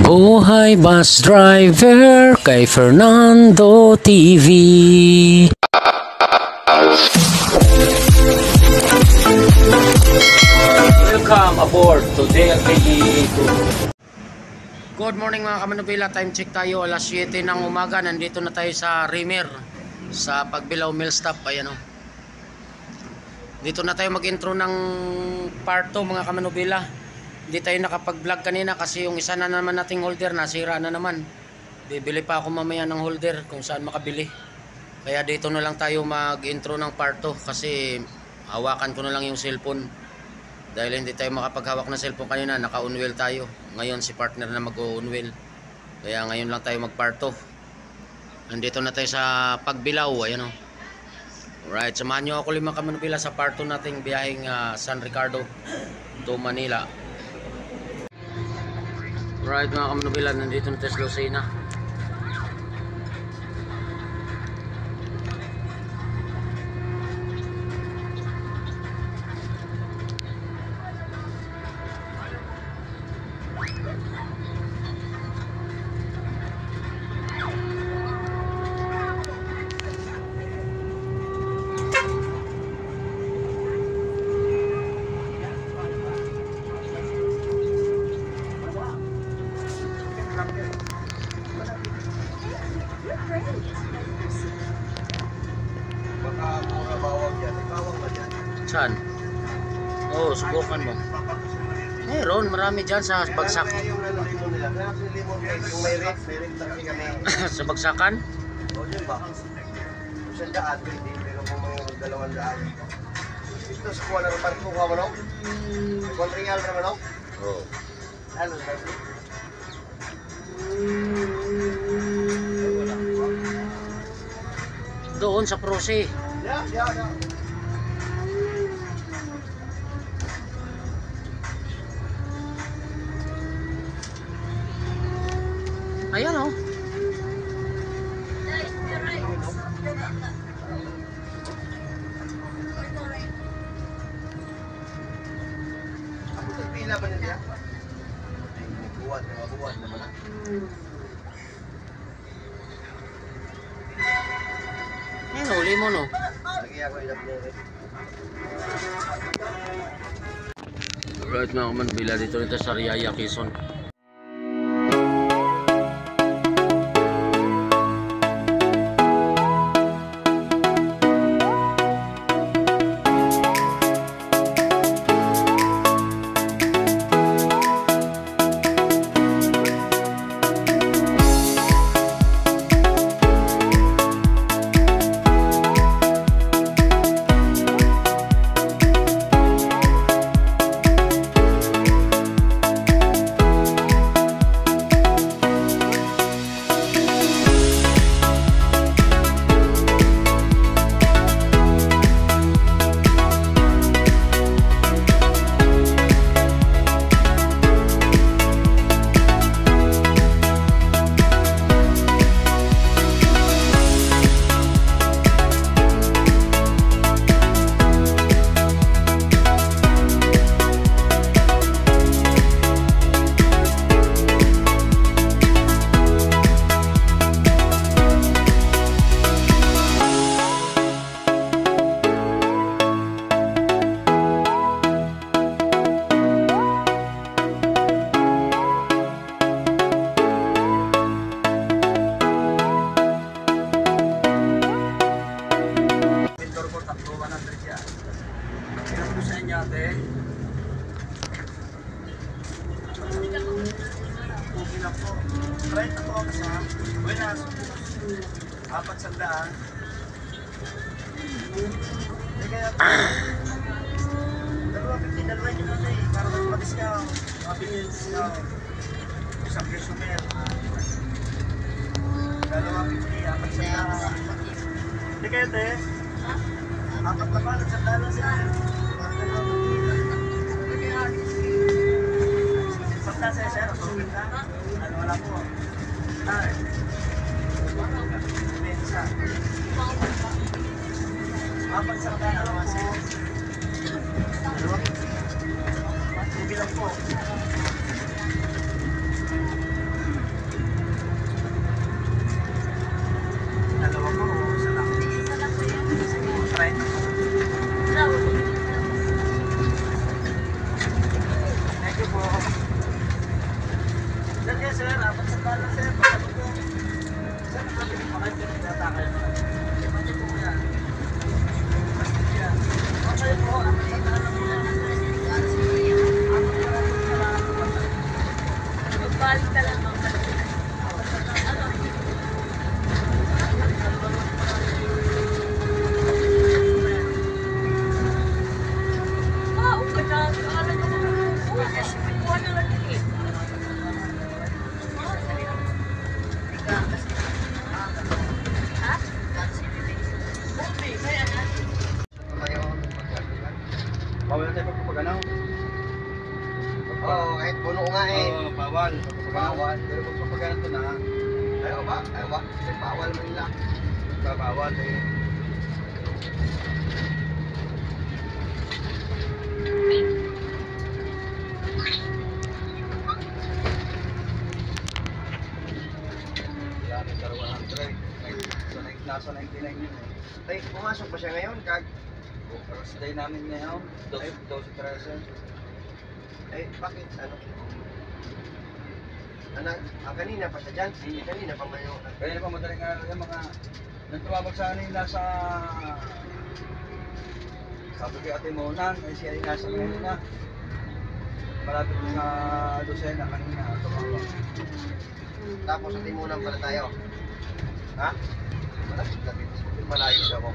Buhay Bus Driver kay Fernando TV. Welcome aboard to DLKE. Good morning mga kamanubila, time check tayo, alas 7 ng umaga. Nandito na tayo sa Rimer, sa Pagbilao Mill Stop. Ayan o. Dito na tayo mag-intro ng part 2 mga kamanubila. Hindi tayo nakapag-vlog kanina kasi yung isa na naman nating holder nasira na naman. Bibili pa ako mamaya ng holder kung saan makabili. Kaya dito na lang tayo mag-intro ng part 2 kasi hawakan ko na lang yung cellphone. Dahil hindi tayo makapaghawak ng cellphone kanina, naka-unwheel tayo. Ngayon si partner na mag-unwheel. Kaya ngayon lang tayo mag-part 2. Nandito na tayo sa Pagbilao, ayan o. Alright, samahan nyo ako 5 kamanubila sa part 2 nating biyaheng San Ricardo to Manila. Alright mga kamanubila, nandito na tayo sa Lucena. Saan? Oo, subukan mo. Meron, marami dyan sa bagsak. Sa bagsakan? Oo, yun ba? Sa daan, pero kung mga 200. Ito sa kuha ng parko ka mo, no? Kontrial naman, no? Oo. Ano na? Doon sa Prose. Yeah. Ayan o. Ako nagpila ba niya? Buwan naman. Ayan o, uli mo no. Lagi ako ilap niya. Alright mga kamanubila, dito nito sa Riaya, Quezon. Right ako ako sa Buenas. 400. Hindi kaya dalawa yun na eh. Para mag-discount. Mabilis discount. Isang customer. 250, 400. Hindi kaya te? 4 na ba? 100 siya. Basta siya siya. Ano wala po? Ay. Pensa. Apat sa kaya naman siya. Bilang po. Balik ka lang mga Bawal na tayo pagpapaganaw. Oo, kahit puno nga eh. Oo, bawal. Bawal. Pero pagpapaganaw ito na. Ayaw ba? Ayaw ba? Kasi bawal mo nila. Bawal eh. Yan, nagkaroon ng trade. Nasa 99 yun eh. Tay, pumasok pa siya ngayon, kag? First day namin ngayon, 12-13. Eh, bakit? Ano? Kanina pa siya dyan? Kanina pa mayo. Kanina pa madaling araw yung mga nagtumabag sa kanila sa... Sabi kay Ate Monan, ay siya ay nasa kanina. Malapit sa dosena kanina, tumawag. Tapos Ate Monan pala tayo. Ha? Malapit. Malayo siya ako.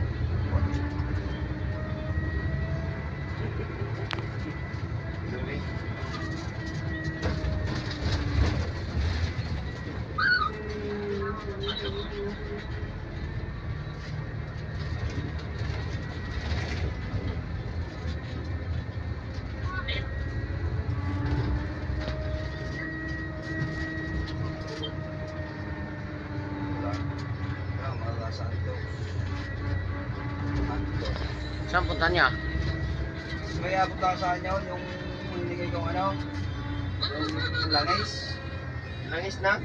Saan punta niya? May abot lang sa kanya yung hinigay kong ano, yung langis. Langis na?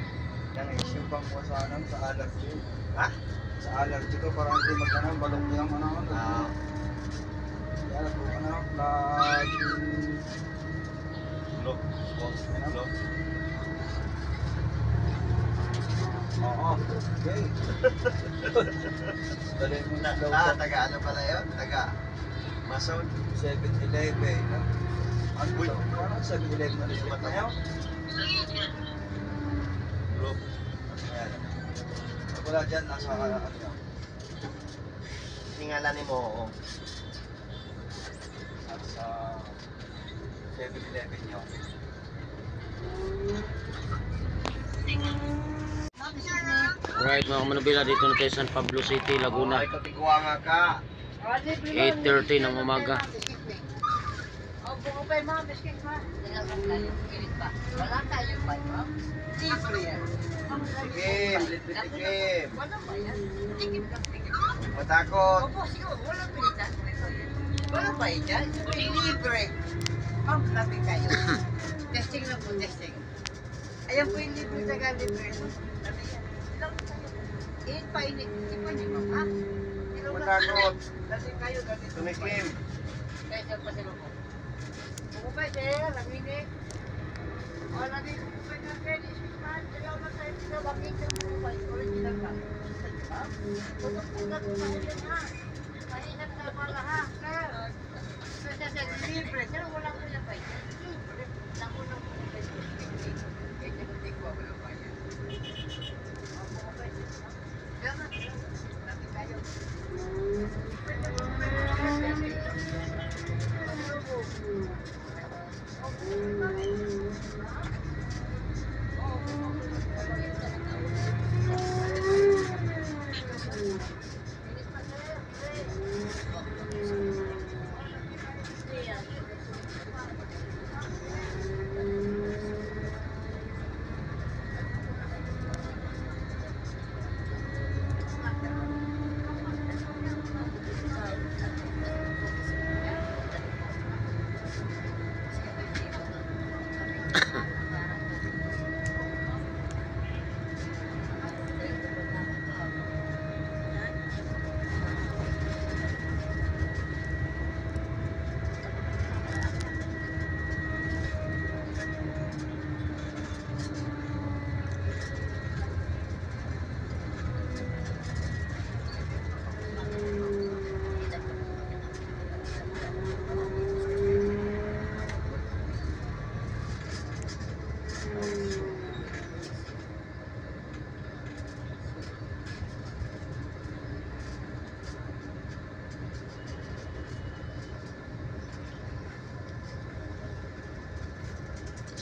Langis yung pangkuha sa ano, sa allergy. Ha? Sa allergy ko para hindi mag-ano, balong yung ano. Yan po ano, look. Oo, okay. Dali mo na daw. Taga ano pala yun? Taga Mason 7-Eleven. Ano ito? Parang 7-Eleven na rin na yun? Bro. Ayan. Wala dyan, nasa ano. Singalanin mo, oo. Nasa 7-Eleven yun. Alright mga manubila, dito na tayo San Pablo City, Laguna. Ay, katiguwa nga ka. 8:30 ng umaga. Tikim. Matakot. Wala pa dyan? Libre. Pang-clapping kayo. Testing lang po, testing. Ayan po yung libre sa libre. Painit. Hindi pa niyo ha? Matakot. Lasing kayo, ganito. Tumikim. Kaya siya pa sila po. Bumubay, sir. Laminig. O, laminig. Bumubay na, sir. Isipman. Sayaw na tayo sila. Bakit siya bumubay? Original ka. Putok-putok pa ulit ha. Pahinat na pala ha, sir. Sir, libre. Sir, wala ko na pa. Libre. Wala ko na po. Kaya siya ko tigwa. Wala pa yan. Bumubay.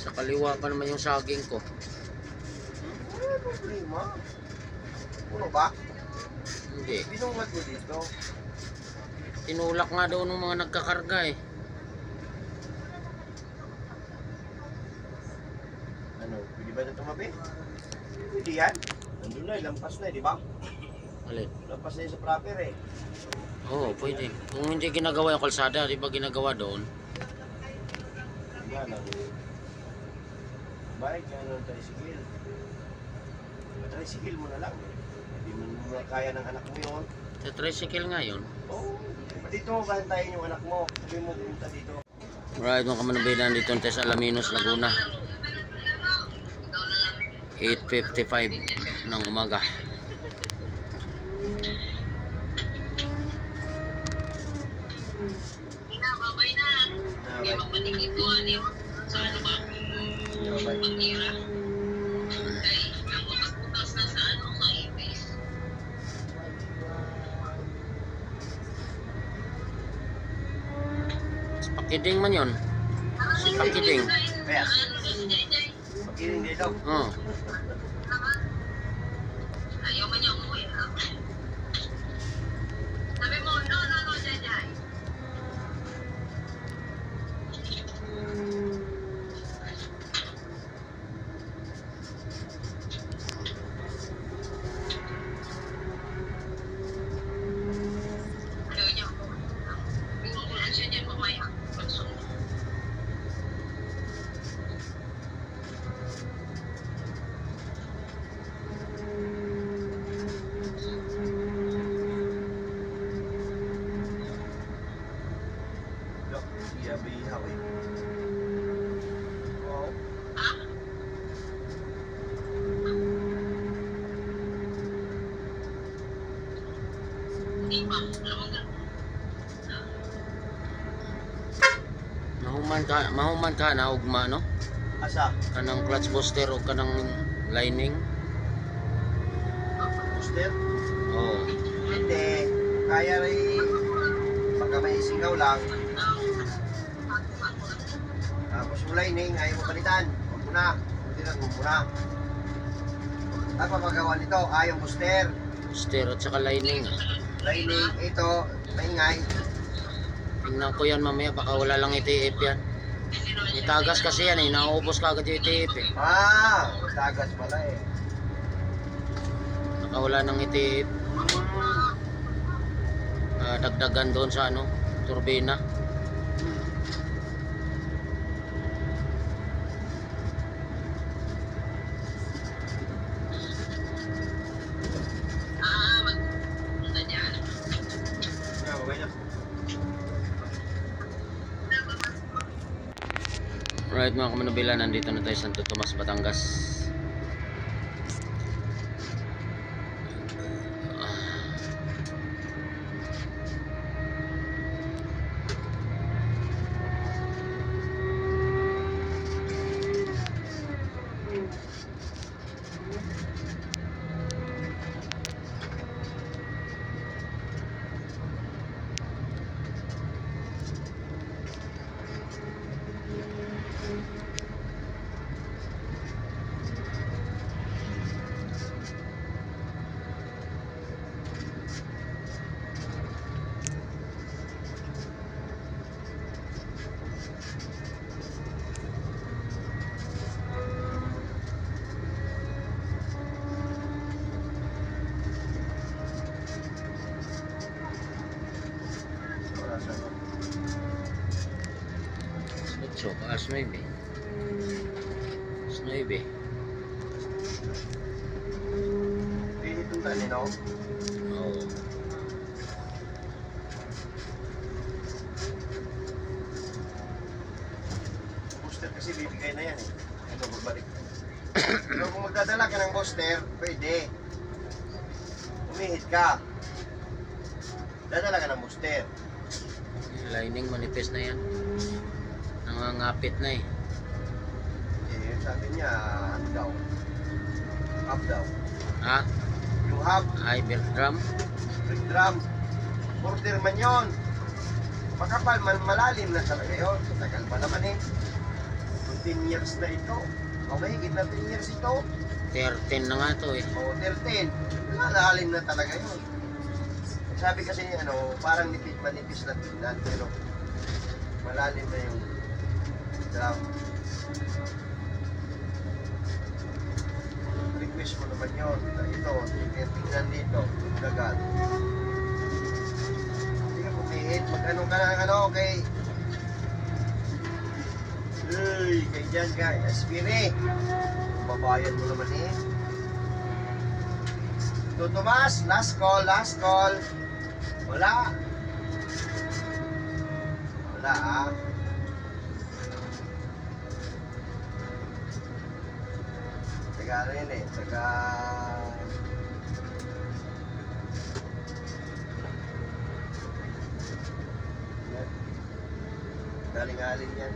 Sa kaliwa pa naman yung saging ko. Wala problema. Puno ba? Hindi. Binungat mo dito. Tinulak nga daw ng mga nagkakarga eh. Ano, pwede ba na tumabi? Pwede yan. Nandun na, lampas na, di ba? Alin? Lampas na yun sa proper eh. Oo, pwede. Kung hindi ginagawa yung kalsada, di ba ginagawa doon? Yan lang. Bike, ano, tricycle. Tricycle mo na lang. Hindi mo na kaya ng anak mo yun. Sa tricycle nga yun. Oo. Dito mo bantayin yung anak mo. Sabi mo pumunta dito. Alright, mga kamanabailan, dito sa Alaminos, Laguna. 8:55 ng umaga. Si Pakiding man yun. Si Pakiding. Kaya, magiling dito. Oh. Ayaw man niya umuwi. Sabi mo, no, Jajay. Ayaw niya umuwi. Binungulan siya niya mamaya. Pagsunod. Look, iya bihaw eh. Oo. Hindi pa. Alam mo, Mahuman ka na ugma no? Asa? Kanang clutch booster o kanang lining. Booster? Oh. Hindi. Kaya rin. Baka may singaw lang. Tapos yung lining, ayaw mo palitan. Huwag mo na. Hindi na, huwag mo na. Ang papagawa nito, yung booster. Booster at saka lining. Lining, ito, maingay. Tingnan ko yan mamaya, baka wala lang ITF yan. Itagas kasi yan eh, nauubos ka agad yung ITF eh. Tagas pala eh. Baka wala nang ITF. Dagdagan doon sa ano, turbina. magpunta dyan. Yeah, okay na. Right mga kamanabila, nandito na tayo sa Santo Tomas, Batangas. So, alas 9. Alas 9. Pinit yung tali, no? Oo. Booster kasi bibigay na yan eh. Ito, magbalik. Pero kung magdadala ka ng booster, pwede. Umihit ka. Dadala ka ng booster. Lining manifest na yan. Nangangapit na eh. Eh, Sabi niya, ano daw? Hub daw. Ha? Yung hub, Ay, beer drum. big drum. Order man yun. Makapal, malalim na talaga yun. Tagal pa naman eh. 15 years na ito. O mahigit na 10 years ito. 13 na nga to eh. O 13. Malalim na talaga yun. Sabi kasi ano, parang manipis na tingnan. Pero malalim na yung drum. Request mo naman yun. Ito, tingnan dito. Dagat. Hindi ka pumihit. Mag-ano ka na, ano, okay. Uy, kay dyan ka. Aspire. Babayan mo naman eh. Ito, Tomas. Last call, last call. Wala. Wala ah. Taga rin eh. Taga... Galing-galing yan.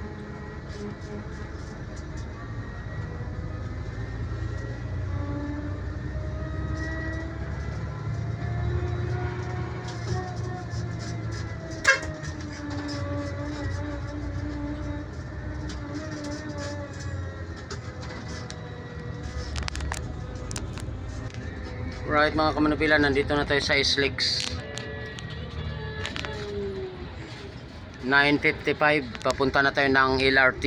Right mga kamanupila, nandito na tayo sa Islix. 9:55, papunta na tayo ng LRT.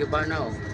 Gibana oh.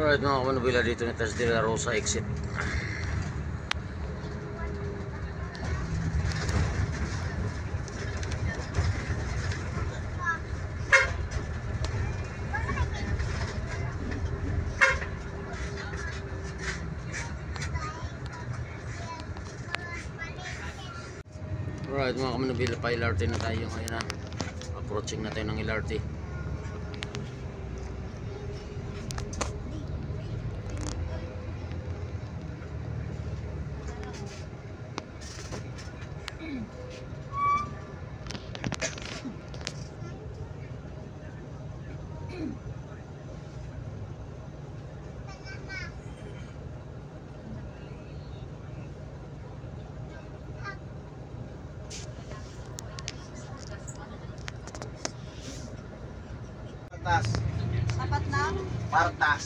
Alright mga kamanubila, dito na tayo sa De La Rosa exit. Alright mga kamanubila, pa LRT na tayo ngayon na. Approaching na tayo ng LRT. Partas. Sapat na? Partas.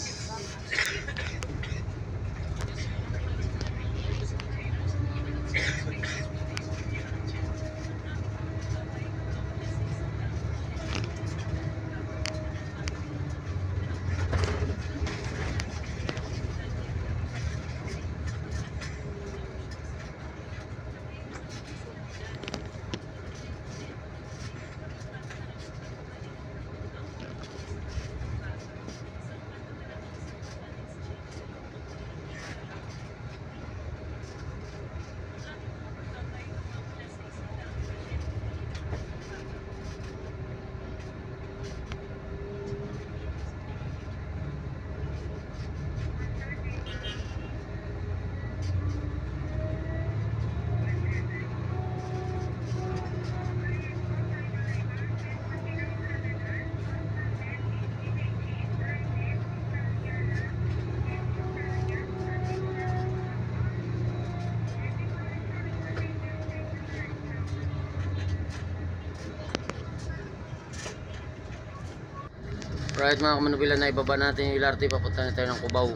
Right mga kamanubila, na ibaba natin yung LRT, papunta na tayo ng Cubao.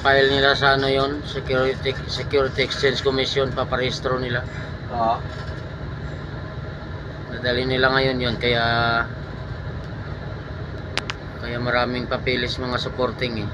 File nila sa ano yon, Security Exchange Commission, paparehistro nila. Oo. Nadali nila ngayon yon, kaya maraming papeles mga supporting eh.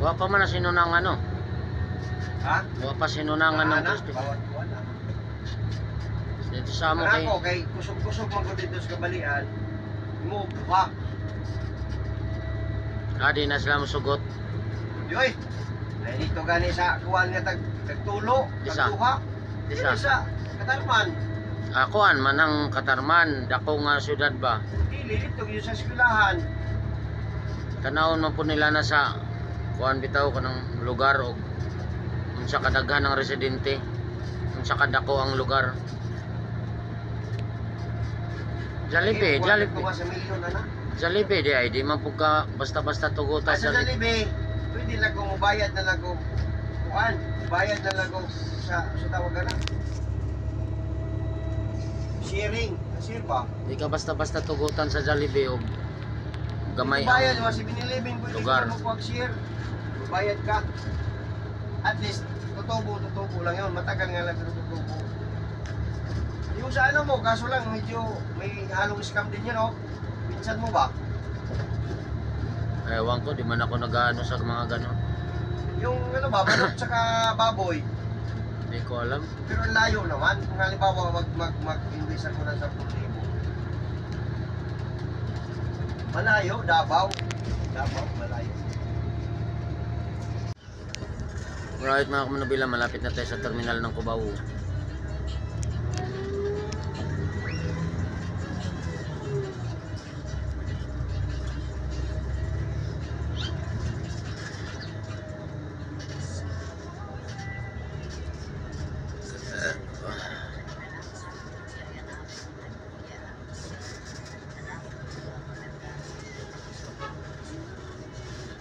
Wa pa man na sinunang ano. Ha? Wa pa sinunangan ng crispy. Bawat buwan na. Dito sa amo kay Ako kay kusog-kusog man ko dito sa kabalian. Mo pa. adi na sila mosugot. Yoy. Ay dito gani sa kuwan nga tagtulo, Isa. tagduha. Isa. Isa. Katarman. Akuan man ang Katarman, dako nga syudad ba. Dili dito gyud sa eskwelahan. Tanawon man po nila na sa kuan bitaw kanang lugar o unsa kadaghan ng residente, unsa kadako ang lugar. Jollibee, Jollibee. Kung sa milyon na na. Jollibee di ay di man pud ka basta-basta tugutan Sa sa Jollibee, pwede lang kung mubayad na lang kung kuan, bayad na lang kung sa tawag na. Sharing, share ba? di ka basta-basta tugutan sa Jollibee o gamay Bayad mo ang si Binilibin, pwede lugar. ka mag-share. Bayad ka. At least tutubo lang yun. Matagal nga lang pero tutubo. Yung sa ano mo, kaso lang medyo may halong scam din yun, oh. Pinsan mo ba? ewan ko, di man ako nag-ano sa mga ganon. Yung ano ba, manok tsaka baboy. Hindi ko alam. Pero ang layo naman. Kung halimbawa mag-invest ako ng 10,000. Malayo, Davao. Davao, malayo. Alright mga kamanubila, malapit na tayo sa terminal ng Cubao.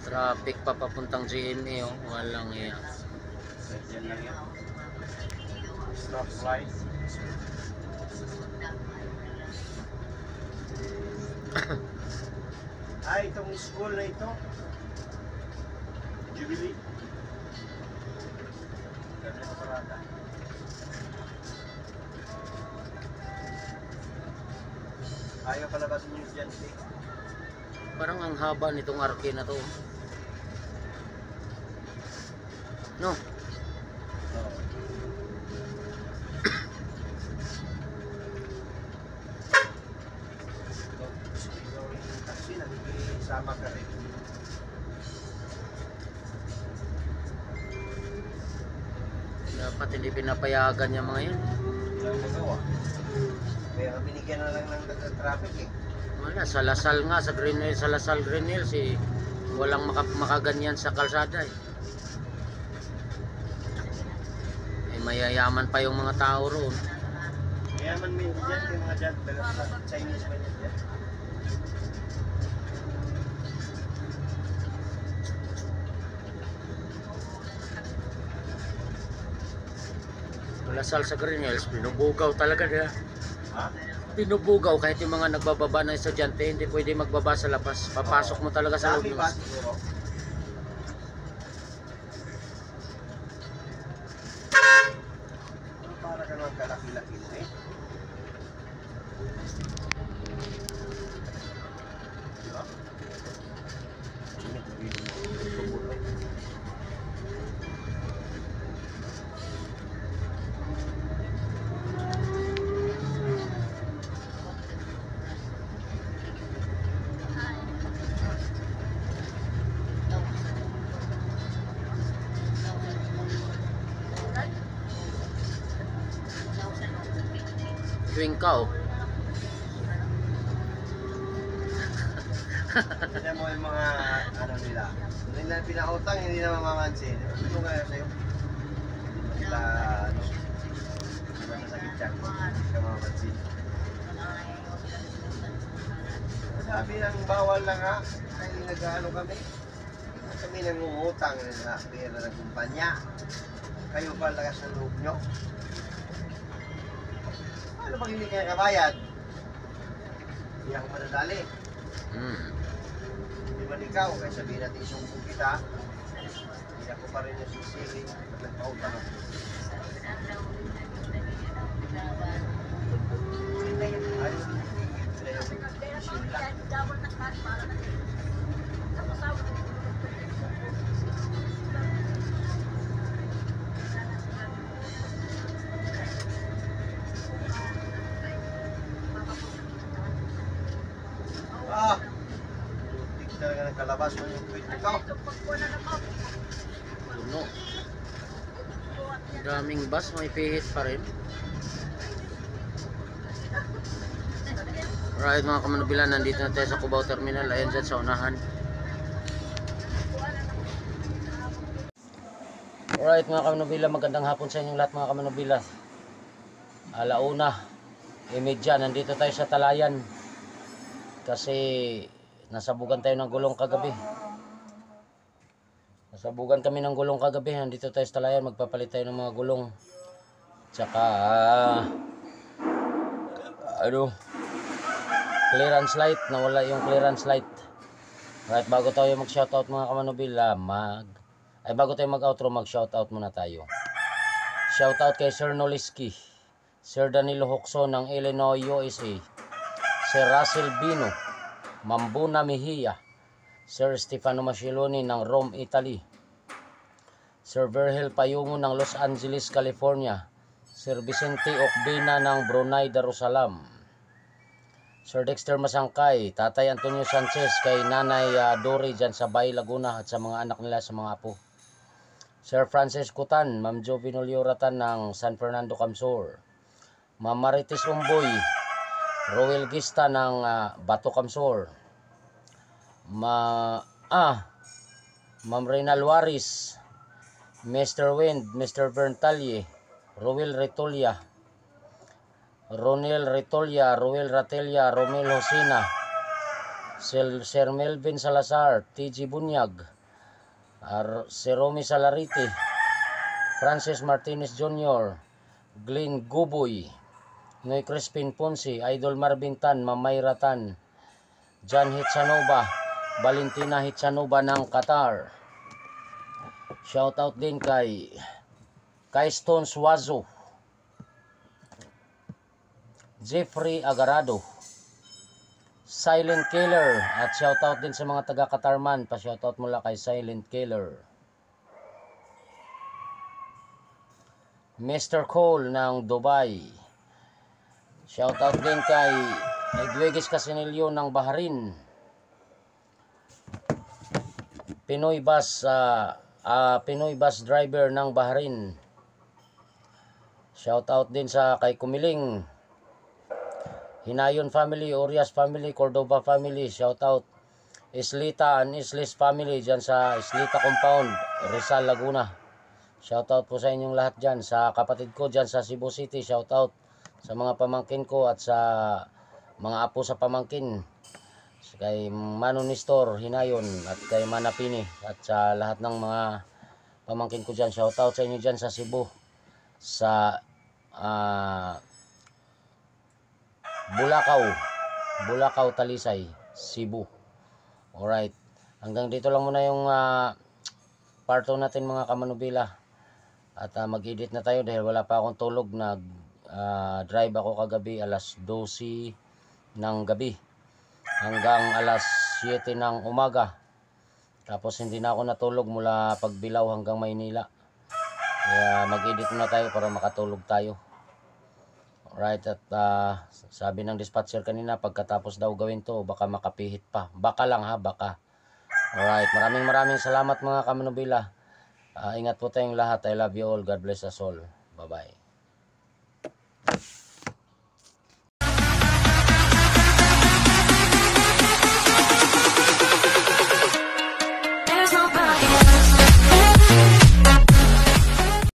Traffic pa papuntang GMA, oh. Walang iya. Yan lang yan. Stop light. Itong school na ito. Jubilee. Ganda na parada. Ayaw palabasin yung estudyante. Parang ang haba nitong arke na to. No? Taxi, nakikisama ka rin. Dapat hindi pinapayagan yung mga yan. Wala ang magawa. Kaya binigyan na lang ng traffic eh. Wala, sa Lasal nga, sa Green Hills, sa Lasal Green Hills, eh, walang makaganyan sa kalsada eh. Mayayaman pa yung mga tao roon. Mayaman mo yung dyan, yung mga dyan, Chinese man yan dyan. Lasal sa Green Hills, binubugaw talaga nila. Ha? Binubugaw kahit yung mga nagbababa na estudyante, hindi pwede magbaba sa labas. Papasok mo talaga sa loob. Dami ba siguro? Para ka naman kalaki-laki mo eh. Diba? Tuwing ka, oh. Tignan mo yung mga ano nila. Hindi nila pinautang, hindi na mamamansin. Ito nga sa'yo. Sila ano. Sila masakit siya. Hindi ka mamamansin. Sabi ng bawal lang ha. Ay nag-ano kami. Kami nangungutang na pera ng kumpanya. Kayo ba lakas ng loob nyo? Ano pag hindi kaya kabayad? Hindi ako madadali. Di ba ikaw, kaya sabihin natin isumpong kita, hindi ako pa rin nasisili at nagpautang ako. Ayos, sila yung issue lang. Hindi talaga nagkalabas mo yung tweet nito. Puno. Daming bus, may pihit pa rin. Alright mga kamanubila, nandito na tayo sa Cubao Terminal. Ayan dyan sa unahan. Alright mga kamanubila, magandang hapon sa inyong lahat mga kamanubila. Alauna, imedya, nandito tayo sa Talayan. kasi nasabugan tayo ng gulong kagabi. Nasabugan kami ng gulong kagabi. Nandito tayo sa Talayan, magpapalit tayo ng mga gulong. Tsaka clearance light, nawala yung clearance light. Right, bago tayo mag-shoutout mga kamanubila, bago tayo mag-outro, mag-shoutout muna tayo. Shoutout kay Sir Noliski, Sir Danilo Hokso ng Illinois, USA, Sir Russell Bino, Mambuna Mejia, Sir Stefano Masiloni ng Rome, Italy, Sir Virgil Payungo ng Los Angeles, California, Sir Vicente Okbina ng Brunei Darussalam, Sir Dexter Masangkay, Tatay Antonio Sanchez, kay Nanay Dory dyan sa Bay, Laguna, at sa mga anak nila, sa mga apo. Sir Francis Kutan, Ma'am Jo Pinolioratan ng San Fernando, Camsor, Ma'am Marites Umboy, Roel Gista ng Bato, Camsor, Ma'am Reynal Waris, Mr. Wind, Mr. Berntalye, Roel Retolia, Ronel Retolia, Roel Ratelia, Romel Hosina, Sir Melvin Salazar, TG Bunyag, Sir Romy Salarite, Francis Martinez Jr., Glenn Guboy, Noy Crispin Ponce, Idol Marvin Tan, Mamay Ratan, John Hitsanova, Valentina Hitsanova ng Qatar. Shoutout din kay Stones Wazo, Jeffrey Agarado, Silent Killer, at shoutout din sa mga taga Katarman. Pa-shoutout mula kay Silent Killer. Mr. Cole ng Dubai. Shoutout din kay Edwigis Casinilio ng Bahrain. Pinoy bus driver ng Bahrain. Shoutout din sa kay Kumiling, Hinayon family, Orias family, Cordova family. Shoutout Islita and Islis family dyan sa Islita Compound, Rizal, Laguna. Shoutout po sa inyong lahat dyan. Sa kapatid ko dyan sa Cebu City, shoutout sa mga pamangkin ko at sa mga apo sa pamangkin. Kay Mano Nestor Hinayon at kay Manapini at sa lahat ng mga pamangkin ko dyan. Shoutout sa inyo dyan sa Cebu, sa Bulacau, Talisay, Cebu. Alright, hanggang dito lang muna yung part 2 natin mga kamanubila. At mag-edit na tayo dahil wala pa akong tulog. Drive ako kagabi alas 12 ng gabi hanggang alas 7 ng umaga. Tapos hindi na ako natulog mula Pagbilao hanggang Maynila. Kaya mag-edit na tayo para makatulog tayo. Alright, at sabi ng dispatcher kanina, pagkatapos daw gawin to, baka makapihit pa. Baka lang ha, baka. Alright, maraming salamat mga kamanubila. Ingat po tayong lahat. I love you all. God bless us all. Bye-bye.